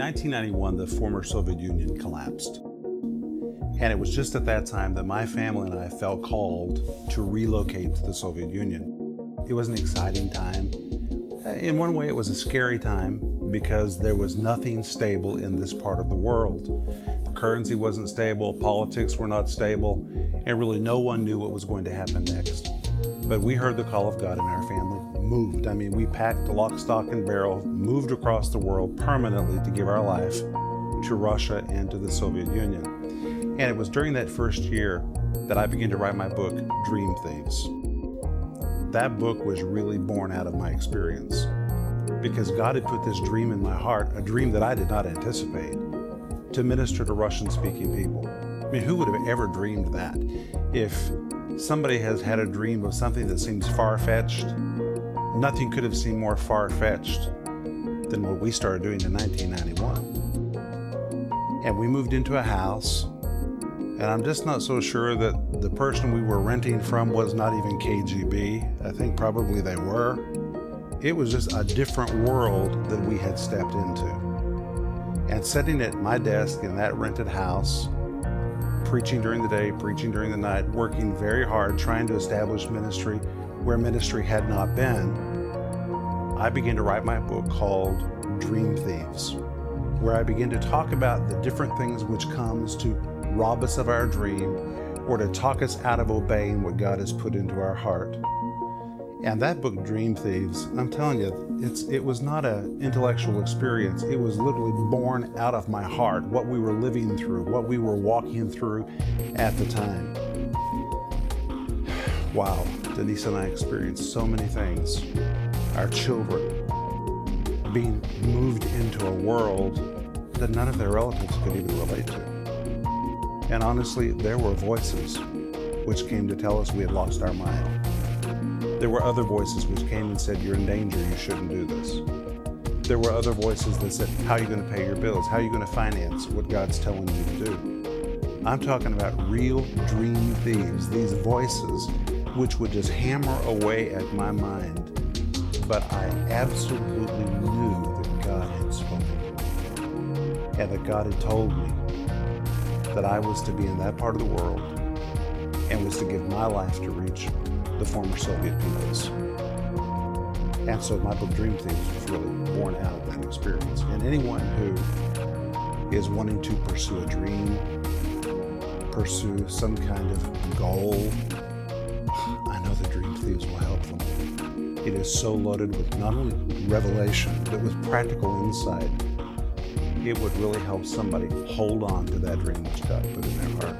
1991, the former Soviet Union collapsed. And it was just at that time that my family and I felt called to relocate to the Soviet Union. It was an exciting time. In one way, it was a scary time because there was nothing stable in this part of the world. The currency wasn't stable, politics were not stable, and really no one knew what was going to happen next. But we heard the call of God in our family, moved. We packed lock, stock, and barrel, moved across the world permanently to give our life to Russia and to the Soviet Union. And it was during that first year that I began to write my book, Dream Thieves. That book was really born out of my experience because God had put this dream in my heart, a dream that I did not anticipate, to minister to Russian-speaking people. Who would have ever dreamed that? If somebody has had a dream of something that seems far-fetched, nothing could have seemed more far-fetched than what we started doing in 1991. And we moved into a house, and I'm just not so sure that the person we were renting from was not even KGB. I think probably they were. It was just a different world that we had stepped into. And sitting at my desk in that rented house, preaching during the day, preaching during the night, working very hard, trying to establish ministry where ministry had not been, I began to write my book called Dream Thieves, where I begin to talk about the different things which comes to rob us of our dream or to talk us out of obeying what God has put into our heart. And that book, Dream Thieves, I'm telling you, it was not an intellectual experience. It was literally born out of my heart, what we were living through, what we were walking through at the time. Wow, Denise and I experienced so many things. Our children being moved into a world that none of their relatives could even relate to. And honestly, there were voices which came to tell us we had lost our mind. There were other voices which came and said, you're in danger, you shouldn't do this. There were other voices that said, how are you going to pay your bills? How are you going to finance what God's telling you to do? I'm talking about real dream thieves, these voices which would just hammer away at my mind. But I absolutely knew that God had spoken and that God had told me that I was to be in that part of the world and was to give my life to reach the former Soviet peoples. And so my book Dream Thieves was really born out of that experience. And anyone who is wanting to pursue a dream, pursue some kind of goal, I know the Dream Thieves will help them. It is so loaded with not only revelation, but with practical insight. It would really help somebody hold on to that dream which God put in their heart.